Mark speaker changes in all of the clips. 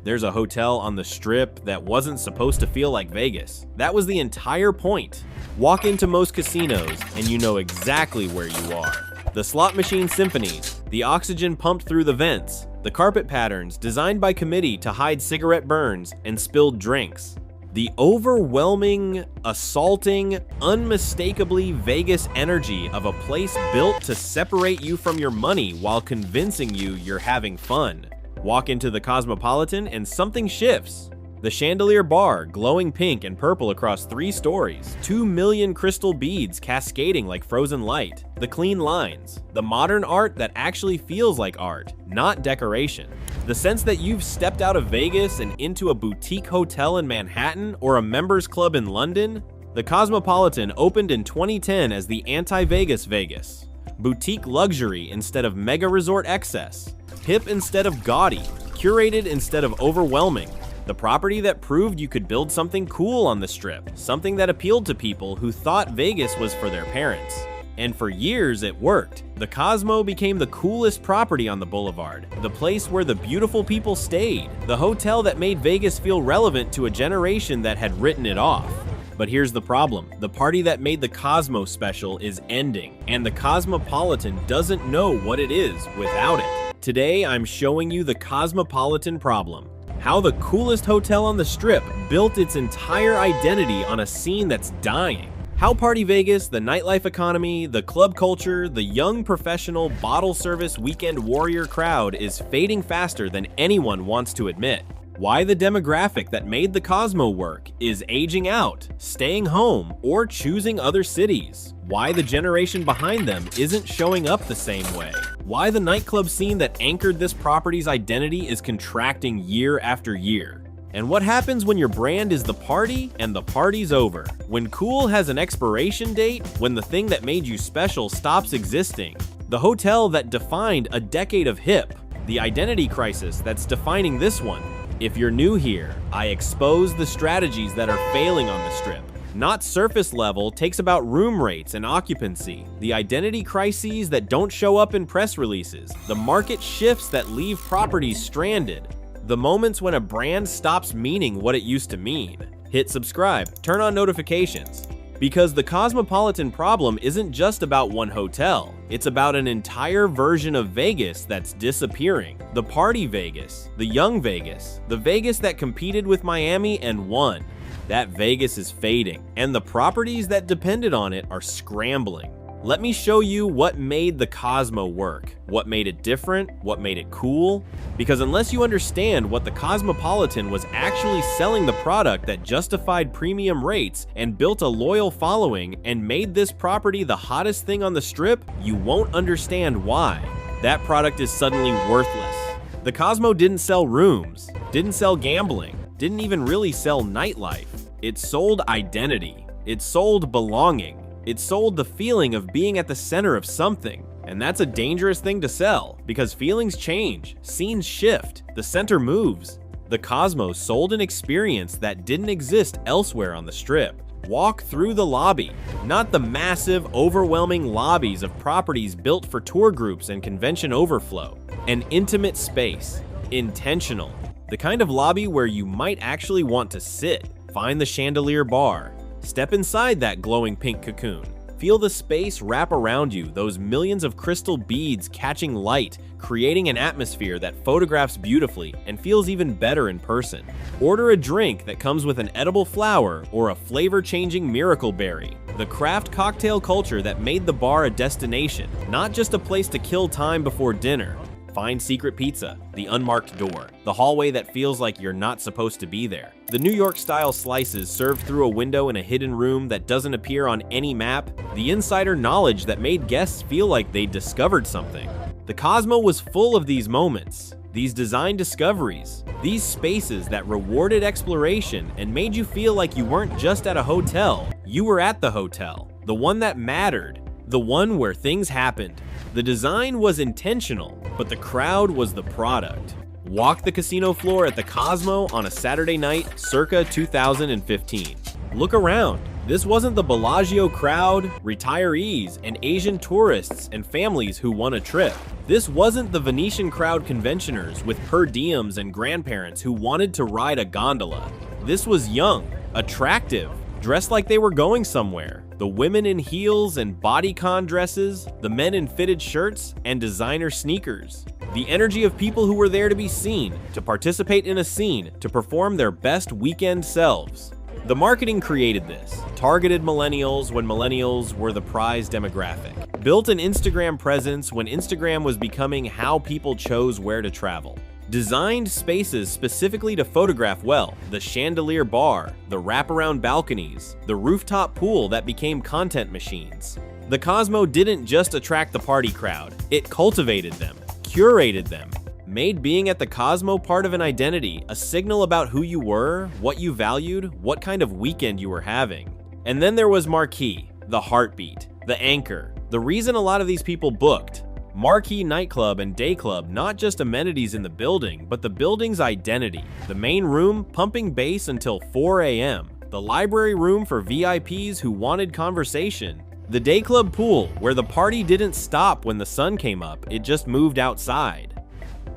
Speaker 1: There's a hotel on the Strip that wasn't supposed to feel like Vegas. That was the entire point. Walk into most casinos and you know exactly where you are. The slot machine symphonies, the oxygen pumped through the vents, the carpet patterns designed by committee to hide cigarette burns and spilled drinks. The overwhelming, assaulting, unmistakably Vegas energy of a place built to separate you from your money while convincing you you're having fun. Walk into the Cosmopolitan and something shifts. The chandelier bar, glowing pink and purple across 3 stories, 2 million crystal beads cascading like frozen light, the clean lines, the modern art that actually feels like art, not decoration. The sense that you've stepped out of Vegas and into a boutique hotel in Manhattan or a members club in London. The Cosmopolitan opened in 2010 as the anti-Vegas Vegas. Boutique luxury instead of mega resort excess. Hip instead of gaudy. Curated instead of overwhelming. The property that proved you could build something cool on the Strip, something that appealed to people who thought Vegas was for their parents. And for years it worked. The Cosmo became the coolest property on the boulevard, the place where the beautiful people stayed, the hotel that made Vegas feel relevant to a generation that had written it off. But here's the problem. The party that made the Cosmo special is ending, and the Cosmopolitan doesn't know what it is without it. Today I'm showing you the Cosmopolitan problem. How the coolest hotel on the Strip built its entire identity on a scene that's dying. How Party Vegas, the nightlife economy, the club culture, the young professional bottle service weekend warrior crowd is fading faster than anyone wants to admit. Why the demographic that made the Cosmo work is aging out, staying home, or choosing other cities. Why the generation behind them isn't showing up the same way. Why the nightclub scene that anchored this property's identity is contracting year after year. And what happens when your brand is the party and the party's over? When cool has an expiration date, when the thing that made you special stops existing. The hotel that defined a decade of hip. The identity crisis that's defining this one. If you're new here, I expose the strategies that are failing on the Strip. Not surface level takes about room rates and occupancy, the identity crises that don't show up in press releases, the market shifts that leave properties stranded, the moments when a brand stops meaning what it used to mean. Hit subscribe, turn on notifications. Because the Cosmopolitan problem isn't just about one hotel, it's about an entire version of Vegas that's disappearing. The party Vegas, the young Vegas, the Vegas that competed with Miami and won. That Vegas is fading, and the properties that depended on it are scrambling. Let me show you what made the Cosmo work, what made it different, what made it cool. Because unless you understand what the Cosmopolitan was actually selling the product that justified premium rates and built a loyal following and made this property the hottest thing on the Strip, you won't understand why. That product is suddenly worthless. The Cosmo didn't sell rooms, didn't sell gambling, didn't even really sell nightlife. It sold identity. It sold belonging. It sold the feeling of being at the center of something. And that's a dangerous thing to sell, because feelings change, scenes shift, the center moves. The Cosmo sold an experience that didn't exist elsewhere on the Strip. Walk through the lobby, not the massive, overwhelming lobbies of properties built for tour groups and convention overflow. An intimate space, intentional. The kind of lobby where you might actually want to sit, find the chandelier bar, step inside that glowing pink cocoon. Feel the space wrap around you, those millions of crystal beads catching light, creating an atmosphere that photographs beautifully and feels even better in person. Order a drink that comes with an edible flower or a flavor-changing miracle berry. The craft cocktail culture that made the bar a destination, not just a place to kill time before dinner. Find secret pizza, the unmarked door, the hallway that feels like you're not supposed to be there. The New York-style slices served through a window in a hidden room that doesn't appear on any map. The insider knowledge that made guests feel like they'd discovered something. The Cosmo was full of these moments, these design discoveries, these spaces that rewarded exploration and made you feel like you weren't just at a hotel, you were at the hotel, the one that mattered, the one where things happened. The design was intentional, but the crowd was the product. Walk the casino floor at the Cosmo on a Saturday night circa 2015. Look around. This wasn't the Bellagio crowd, retirees, and Asian tourists and families who won a trip. This wasn't the Venetian crowd conventioners with per diems and grandparents who wanted to ride a gondola. This was young, attractive, dressed like they were going somewhere. The women in heels and bodycon dresses, the men in fitted shirts and designer sneakers. The energy of people who were there to be seen, to participate in a scene, to perform their best weekend selves. The marketing created this, targeted millennials when millennials were the prize demographic, built an Instagram presence when Instagram was becoming how people chose where to travel, designed spaces specifically to photograph well, the chandelier bar, the wraparound balconies, the rooftop pool that became content machines. The Cosmo didn't just attract the party crowd, it cultivated them, curated them, made being at the Cosmo part of an identity, a signal about who you were, what you valued, what kind of weekend you were having. And then there was Marquee, the heartbeat, the anchor, the reason a lot of these people booked. Marquee nightclub and day club, not just amenities in the building, but the building's identity. The main room pumping bass until 4 a.m. The library room for VIPs who wanted conversation. The day club pool, where the party didn't stop when the sun came up, it just moved outside.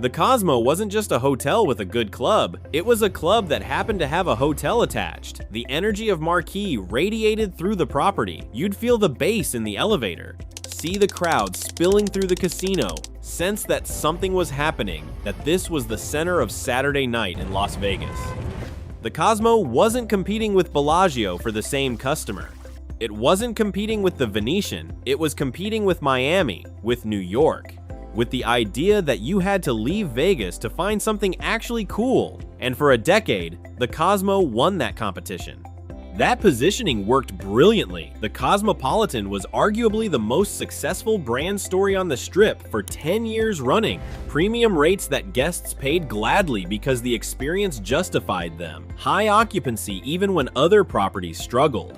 Speaker 1: The Cosmo wasn't just a hotel with a good club, it was a club that happened to have a hotel attached. The energy of Marquee radiated through the property. You'd feel the bass in the elevator, see the crowd spilling through the casino, sense that something was happening, that this was the center of Saturday night in Las Vegas. The Cosmo wasn't competing with Bellagio for the same customer. It wasn't competing with the Venetian, it was competing with Miami, with New York, with the idea that you had to leave Vegas to find something actually cool. And for a decade, the Cosmo won that competition. That positioning worked brilliantly. The Cosmopolitan was arguably the most successful brand story on the Strip for 10 years running. Premium rates that guests paid gladly because the experience justified them. High occupancy even when other properties struggled.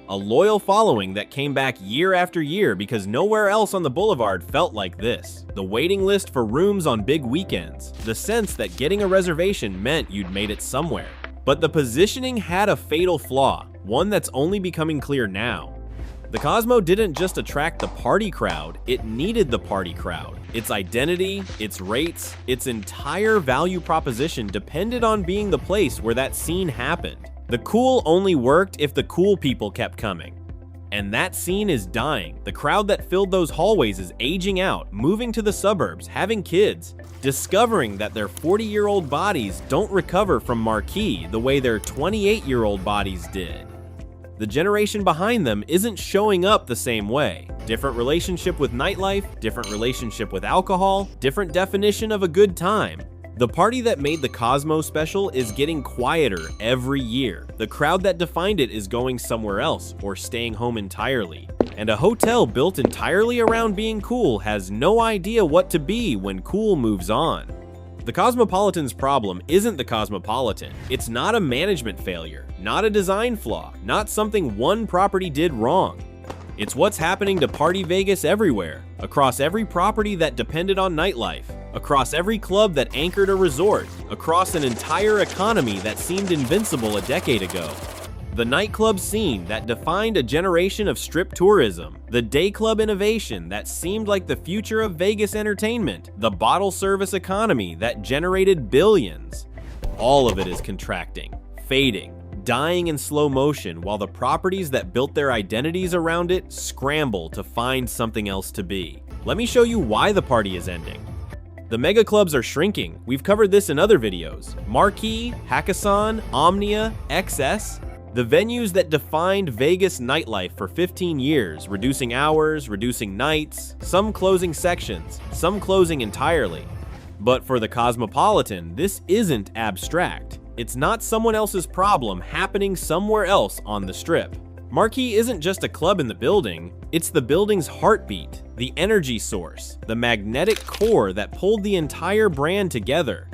Speaker 1: A loyal following that came back year after year because nowhere else on the boulevard felt like this. The waiting list for rooms on big weekends. The sense that getting a reservation meant you'd made it somewhere. But the positioning had a fatal flaw, one that's only becoming clear now. The Cosmo didn't just attract the party crowd, it needed the party crowd. Its identity, its rates, its entire value proposition depended on being the place where that scene happened. The cool only worked if the cool people kept coming. And that scene is dying. The crowd that filled those hallways is aging out, moving to the suburbs, having kids, discovering that their 40-year-old bodies don't recover from Marquee the way their 28-year-old bodies did. The generation behind them isn't showing up the same way. Different relationship with nightlife, different relationship with alcohol, different definition of a good time. The party that made the Cosmo special is getting quieter every year. The crowd that defined it is going somewhere else or staying home entirely. And a hotel built entirely around being cool has no idea what to be when cool moves on. The Cosmopolitan's problem isn't the Cosmopolitan. It's not a management failure, not a design flaw, not something one property did wrong. It's what's happening to Party Vegas everywhere, across every property that depended on nightlife, across every club that anchored a resort, across an entire economy that seemed invincible a decade ago. The nightclub scene that defined a generation of strip tourism, the day club innovation that seemed like the future of Vegas entertainment, the bottle service economy that generated billions. All of it is contracting, fading, dying in slow motion while the properties that built their identities around it scramble to find something else to be. Let me show you why the party is ending. The mega clubs are shrinking. We've covered this in other videos. Marquee, Hakkasan, Omnia, XS, the venues that defined Vegas nightlife for 15 years, reducing hours, reducing nights, some closing sections, some closing entirely. But for the Cosmopolitan, this isn't abstract. It's not someone else's problem happening somewhere else on the Strip. Marquee isn't just a club in the building, it's the building's heartbeat, the energy source, the magnetic core that pulled the entire brand together.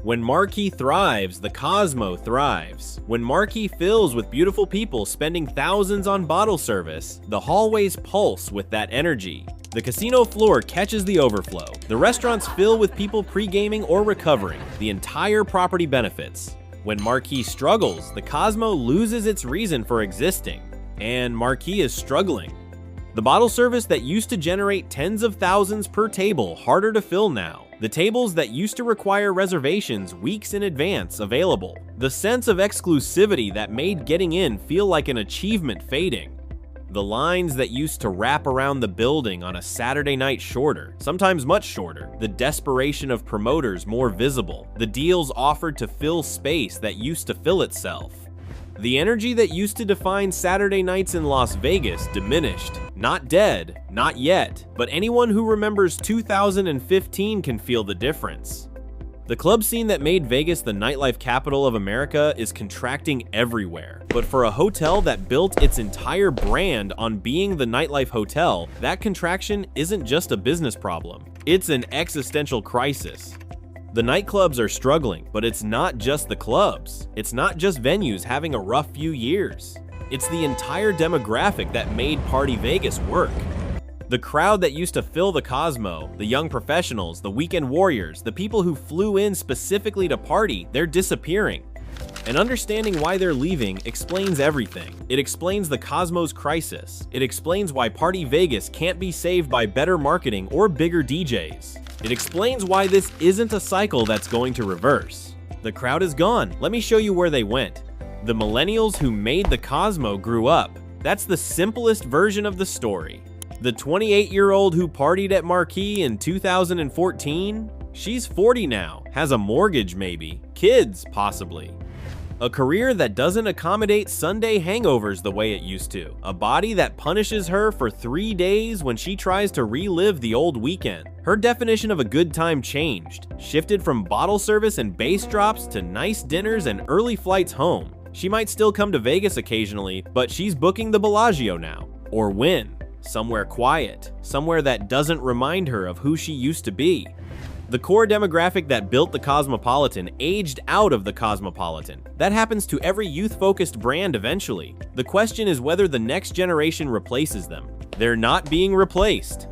Speaker 1: When Marquee thrives, the Cosmo thrives. When Marquee fills with beautiful people spending thousands on bottle service, the hallways pulse with that energy. The casino floor catches the overflow. The restaurants fill with people pre-gaming or recovering. The entire property benefits. When Marquee struggles, the Cosmo loses its reason for existing. and Marquee is struggling. The bottle service that used to generate tens of thousands per table harder to fill now. The tables that used to require reservations weeks in advance available. The sense of exclusivity that made getting in feel like an achievement fading. The lines that used to wrap around the building on a Saturday night shorter, sometimes much shorter. The desperation of promoters more visible. The deals offered to fill space that used to fill itself. The energy that used to define Saturday nights in Las Vegas diminished. Not dead, not yet, but anyone who remembers 2015 can feel the difference. The club scene that made Vegas the nightlife capital of America is contracting everywhere. But for a hotel that built its entire brand on being the nightlife hotel, that contraction isn't just a business problem. It's an existential crisis. The nightclubs are struggling, but it's not just the clubs. It's not just venues having a rough few years. It's the entire demographic that made Party Vegas work. The crowd that used to fill the Cosmo, the young professionals, the weekend warriors, the people who flew in specifically to party, they're disappearing. And understanding why they're leaving explains everything. It explains the Cosmo's crisis. It explains why Party Vegas can't be saved by better marketing or bigger DJs. It explains why this isn't a cycle that's going to reverse. The crowd is gone. Let me show you where they went. The millennials who made the Cosmo grew up. That's the simplest version of the story. The 28-year-old who partied at Marquee in 2014, she's 40 now, has a mortgage maybe, kids possibly. A career that doesn't accommodate Sunday hangovers the way it used to. A body that punishes her for 3 days when she tries to relive the old weekend. Her definition of a good time changed, shifted from bottle service and bass drops to nice dinners and early flights home. She might still come to Vegas occasionally, but she's booking the Bellagio now. Or Wynn. Somewhere quiet. Somewhere that doesn't remind her of who she used to be. The core demographic that built the Cosmopolitan aged out of the Cosmopolitan. That happens to every youth-focused brand eventually. The question is whether the next generation replaces them. They're not being replaced.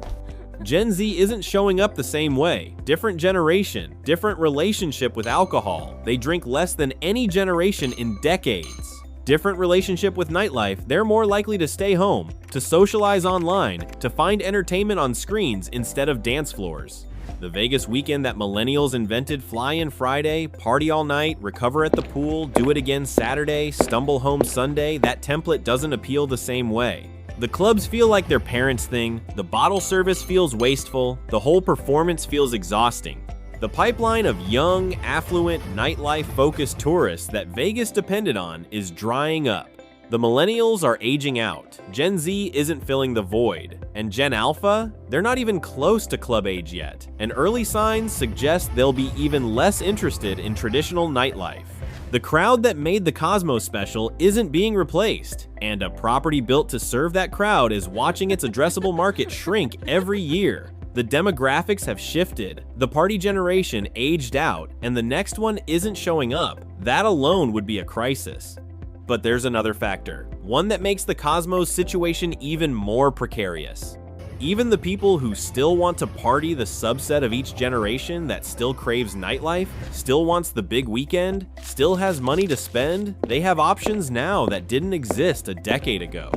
Speaker 1: Gen Z isn't showing up the same way. Different generation, different relationship with alcohol. They drink less than any generation in decades. Different relationship with nightlife, they're more likely to stay home, to socialize online, to find entertainment on screens instead of dance floors. The Vegas weekend that millennials invented, fly in Friday, party all night, recover at the pool, do it again Saturday, stumble home Sunday, that template doesn't appeal the same way. The clubs feel like their parents' thing, the bottle service feels wasteful, the whole performance feels exhausting. The pipeline of young, affluent, nightlife-focused tourists that Vegas depended on is drying up. The millennials are aging out, Gen Z isn't filling the void, and Gen Alpha, they're not even close to club age yet, and early signs suggest they'll be even less interested in traditional nightlife. The crowd that made the Cosmo special isn't being replaced, and a property built to serve that crowd is watching its addressable market shrink every year. The demographics have shifted, the party generation aged out, and the next one isn't showing up. That alone would be a crisis. But there's another factor, one that makes the Cosmo's situation even more precarious. Even the people who still want to party, the subset of each generation that still craves nightlife, still wants the big weekend, still has money to spend, they have options now that didn't exist a decade ago.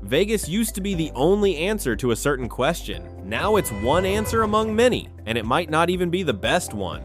Speaker 1: Vegas used to be the only answer to a certain question. Now it's one answer among many, and it might not even be the best one.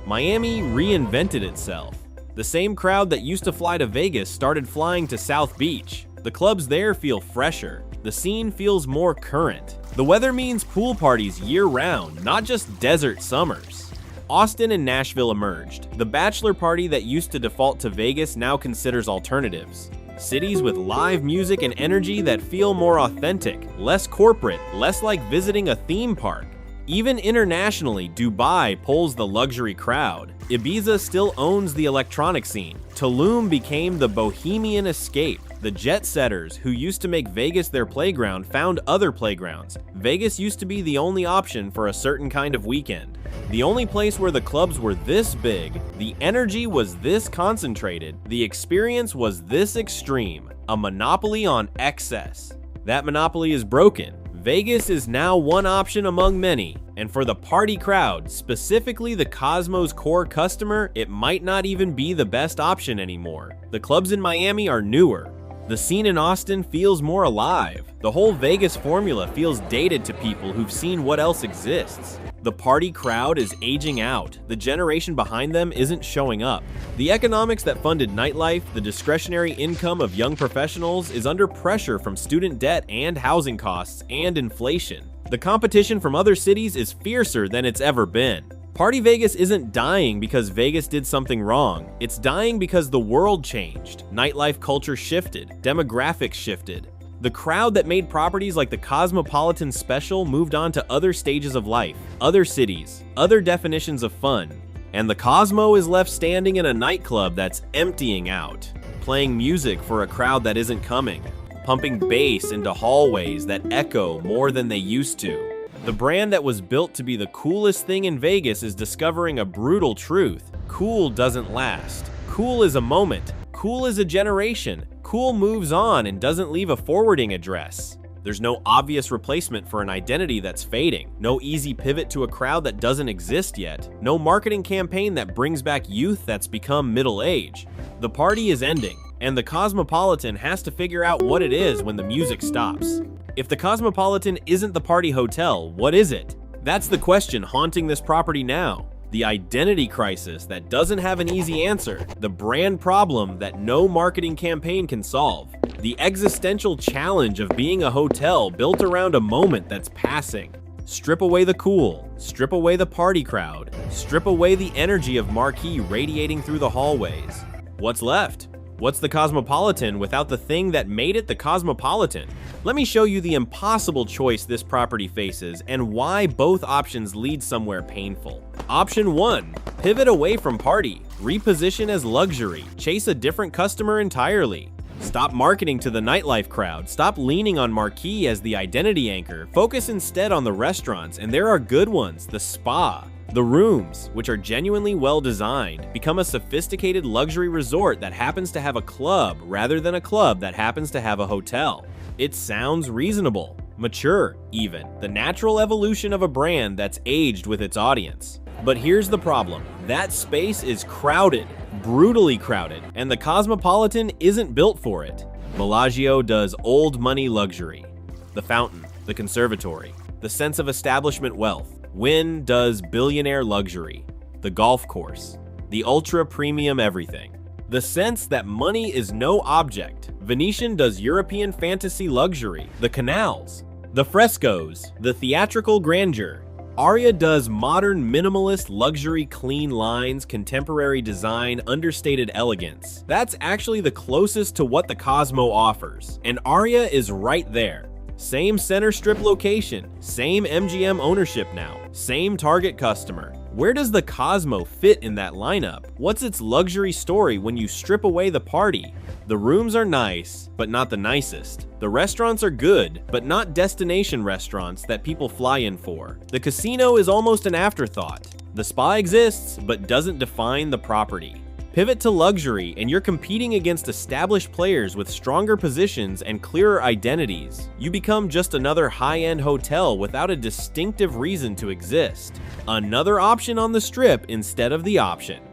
Speaker 1: Miami reinvented itself. The same crowd that used to fly to Vegas started flying to South Beach. The clubs there feel fresher. The scene feels more current. The weather means pool parties year-round, not just desert summers. Austin and Nashville emerged. The bachelor party that used to default to Vegas now considers alternatives. Cities with live music and energy that feel more authentic, less corporate, less like visiting a theme park. Even internationally, Dubai pulls the luxury crowd. Ibiza still owns the electronic scene. Tulum became the bohemian escape. The jet setters who used to make Vegas their playground found other playgrounds. Vegas used to be the only option for a certain kind of weekend. The only place where the clubs were this big, the energy was this concentrated, the experience was this extreme. A monopoly on excess. That monopoly is broken. Vegas is now one option among many, and for the party crowd, specifically the Cosmo's core customer, it might not even be the best option anymore. The clubs in Miami are newer. The scene in Austin feels more alive. The whole Vegas formula feels dated to people who've seen what else exists. The party crowd is aging out. The generation behind them isn't showing up. The economics that funded nightlife, the discretionary income of young professionals, is under pressure from student debt and housing costs and inflation. The competition from other cities is fiercer than it's ever been. Party Vegas isn't dying because Vegas did something wrong. It's dying because the world changed. Nightlife culture shifted. Demographics shifted. The crowd that made properties like the Cosmopolitan special moved on to other stages of life, other cities, other definitions of fun. And the Cosmo is left standing in a nightclub that's emptying out, playing music for a crowd that isn't coming, pumping bass into hallways that echo more than they used to. The brand that was built to be the coolest thing in Vegas is discovering a brutal truth. Cool doesn't last. Cool is a moment. Cool is a generation. Cool moves on and doesn't leave a forwarding address. There's no obvious replacement for an identity that's fading. No easy pivot to a crowd that doesn't exist yet. No marketing campaign that brings back youth that's become middle age. The party is ending, and the Cosmopolitan has to figure out what it is when the music stops. If the Cosmopolitan isn't the party hotel, what is it? That's the question haunting this property now. The identity crisis that doesn't have an easy answer. The brand problem that no marketing campaign can solve. The existential challenge of being a hotel built around a moment that's passing. Strip away the cool, strip away the party crowd, strip away the energy of Marquee radiating through the hallways. What's left? What's the Cosmopolitan without the thing that made it the Cosmopolitan? Let me show you the impossible choice this property faces and why both options lead somewhere painful. Option 1. Pivot away from party. Reposition as luxury. Chase a different customer entirely. Stop marketing to the nightlife crowd. Stop leaning on Marquee as the identity anchor. Focus instead on the restaurants, and there are good ones, the spa. The rooms, which are genuinely well designed, become a sophisticated luxury resort that happens to have a club rather than a club that happens to have a hotel. It sounds reasonable, mature even, the natural evolution of a brand that's aged with its audience. But here's the problem. That space is crowded, brutally crowded, and the Cosmopolitan isn't built for it. Bellagio does old money luxury. The Fountain, the Conservatory, the sense of establishment wealth. Wynn does billionaire luxury, the golf course, the ultra-premium everything. The sense that money is no object. Venetian does European fantasy luxury, the canals, the frescoes, the theatrical grandeur. Aria does modern minimalist luxury, clean lines, contemporary design, understated elegance. That's actually the closest to what the Cosmo offers, and Aria is right there. Same center strip location, same MGM ownership now, same target customer. Where does the Cosmo fit in that lineup? What's its luxury story when you strip away the party? The rooms are nice, but not the nicest. The restaurants are good, but not destination restaurants that people fly in for. The casino is almost an afterthought. The spa exists, but doesn't define the property. Pivot to luxury, and you're competing against established players with stronger positions and clearer identities. You become just another high-end hotel without a distinctive reason to exist. Another option on the strip instead of the option.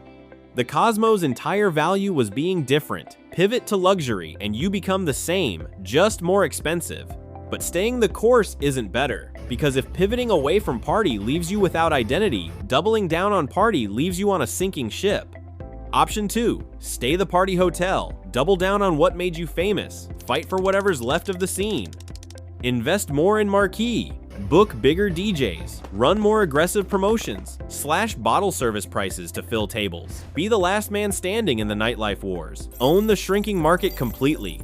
Speaker 1: The Cosmo's entire value was being different. Pivot to luxury, and you become the same, just more expensive. But staying the course isn't better, because if pivoting away from party leaves you without identity, doubling down on party leaves you on a sinking ship. Option 2. Stay the party hotel. Double down on what made you famous. Fight for whatever's left of the scene. Invest more in Marquee. Book bigger DJs. Run more aggressive promotions. Slash bottle service prices to fill tables. Be the last man standing in the nightlife wars. Own the shrinking market completely.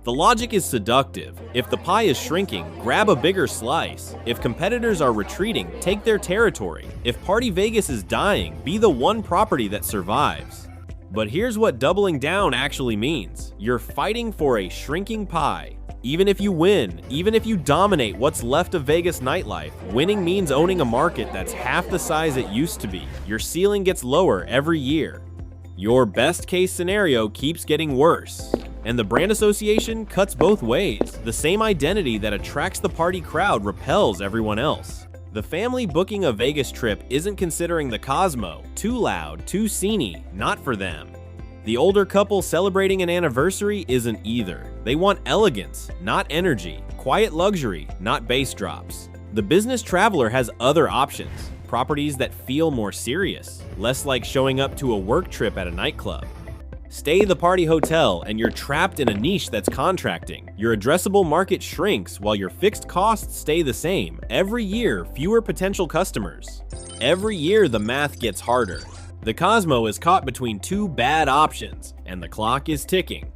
Speaker 1: The logic is seductive. If the pie is shrinking, grab a bigger slice. If competitors are retreating, take their territory. If Party Vegas is dying, be the one property that survives. But here's what doubling down actually means. You're fighting for a shrinking pie. Even if you win, even if you dominate what's left of Vegas nightlife, winning means owning a market that's half the size it used to be. Your ceiling gets lower every year. Your best case scenario keeps getting worse. And the brand association cuts both ways. The same identity that attracts the party crowd repels everyone else. The family booking a Vegas trip isn't considering the Cosmo. Too loud, too sceney, not for them. The older couple celebrating an anniversary isn't either. They want elegance, not energy, quiet luxury, not bass drops. The business traveler has other options, properties that feel more serious, less like showing up to a work trip at a nightclub. Stay the party hotel and you're trapped in a niche that's contracting. Your addressable market shrinks while your fixed costs stay the same. Every year, fewer potential customers. Every year, the math gets harder. The Cosmo is caught between two bad options, and the clock is ticking.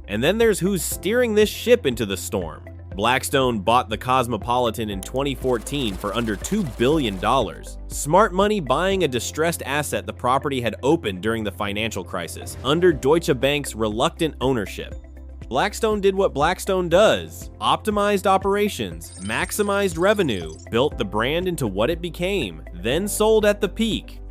Speaker 1: And then there's who's steering this ship into the storm. Blackstone bought the Cosmopolitan in 2014 for under $2 billion. Smart money buying a distressed asset the property had opened during the financial crisis, under Deutsche Bank's reluctant ownership. Blackstone did what Blackstone does: optimized operations, maximized revenue, built the brand into what it became, then sold at the peak.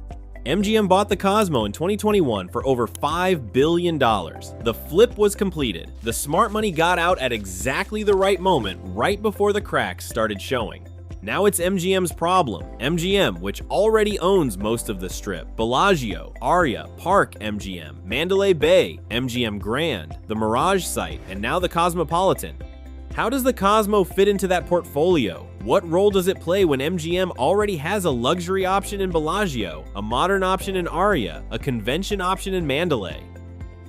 Speaker 1: MGM bought the Cosmo in 2021 for over $5 billion. The flip was completed. The smart money got out at exactly the right moment, right before the cracks started showing. Now it's MGM's problem. MGM, which already owns most of the Strip, Bellagio, Aria, Park MGM, Mandalay Bay, MGM Grand, the Mirage site, and now the Cosmopolitan. How does the Cosmo fit into that portfolio? What role does it play when MGM already has a luxury option in Bellagio, a modern option in Aria, a convention option in Mandalay?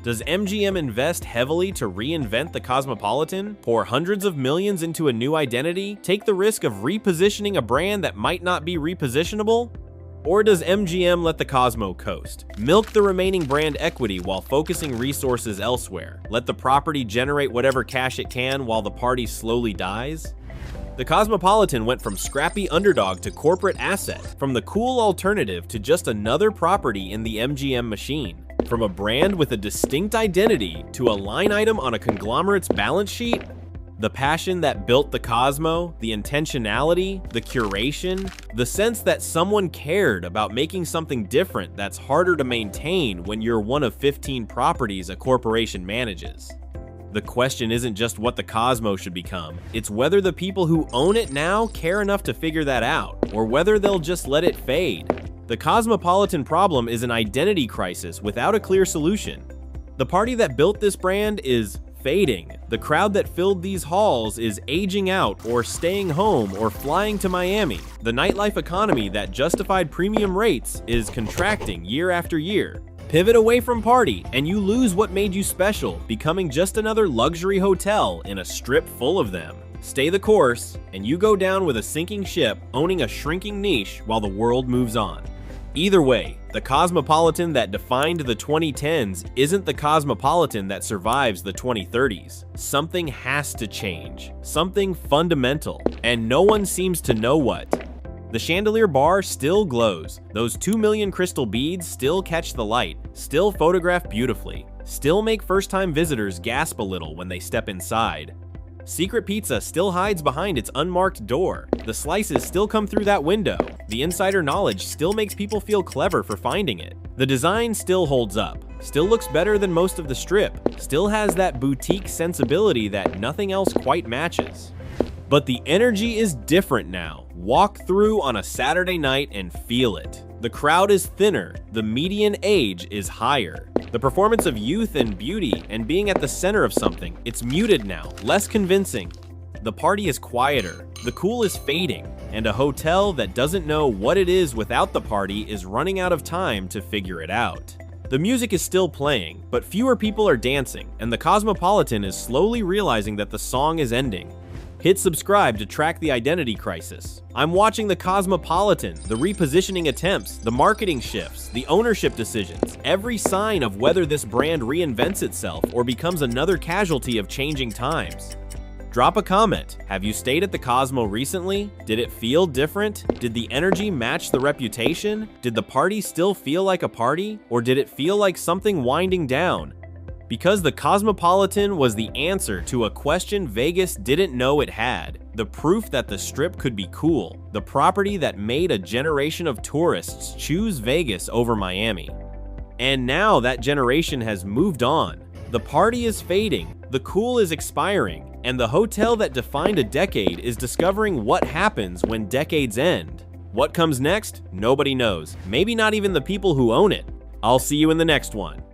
Speaker 1: Does MGM invest heavily to reinvent the Cosmopolitan, pour hundreds of millions into a new identity, take the risk of repositioning a brand that might not be repositionable? Or does MGM let the Cosmo coast, milk the remaining brand equity while focusing resources elsewhere, let the property generate whatever cash it can while the party slowly dies? The Cosmopolitan went from scrappy underdog to corporate asset, from the cool alternative to just another property in the MGM machine, from a brand with a distinct identity to a line item on a conglomerate's balance sheet. The passion that built the Cosmo, the intentionality, the curation, the sense that someone cared about making something different that's harder to maintain when you're one of 15 properties a corporation manages. The question isn't just what the Cosmo should become, it's whether the people who own it now care enough to figure that out, or whether they'll just let it fade. The Cosmopolitan problem is an identity crisis without a clear solution. The party that built this brand is fading. The crowd that filled these halls is aging out or staying home or flying to Miami. The nightlife economy that justified premium rates is contracting year after year. Pivot away from party and you lose what made you special, becoming just another luxury hotel in a strip full of them. Stay the course and you go down with a sinking ship, owning a shrinking niche while the world moves on. Either way, the Cosmopolitan that defined the 2010s isn't the Cosmopolitan that survives the 2030s. Something has to change, something fundamental, and no one seems to know what. The chandelier bar still glows, those 2 million crystal beads still catch the light, still photograph beautifully, still make first-time visitors gasp a little when they step inside. Secret Pizza still hides behind its unmarked door. The slices still come through that window. The insider knowledge still makes people feel clever for finding it. The design still holds up, still looks better than most of the Strip, still has that boutique sensibility that nothing else quite matches. But the energy is different now. Walk through on a Saturday night and feel it. The crowd is thinner, the median age is higher. The performance of youth and beauty and being at the center of something, it's muted now, less convincing. The party is quieter, the cool is fading, and a hotel that doesn't know what it is without the party is running out of time to figure it out. The music is still playing, but fewer people are dancing, and the Cosmopolitan is slowly realizing that the song is ending. Hit subscribe to track the identity crisis. I'm watching the Cosmopolitan, the repositioning attempts, the marketing shifts, the ownership decisions, every sign of whether this brand reinvents itself or becomes another casualty of changing times. Drop a comment. Have you stayed at the Cosmo recently? Did it feel different? Did the energy match the reputation? Did the party still feel like a party? Or did it feel like something winding down? Because the Cosmopolitan was the answer to a question Vegas didn't know it had. The proof that the Strip could be cool. The property that made a generation of tourists choose Vegas over Miami. And now that generation has moved on. The party is fading, the cool is expiring, and the hotel that defined a decade is discovering what happens when decades end. What comes next? Nobody knows. Maybe not even the people who own it. I'll see you in the next one.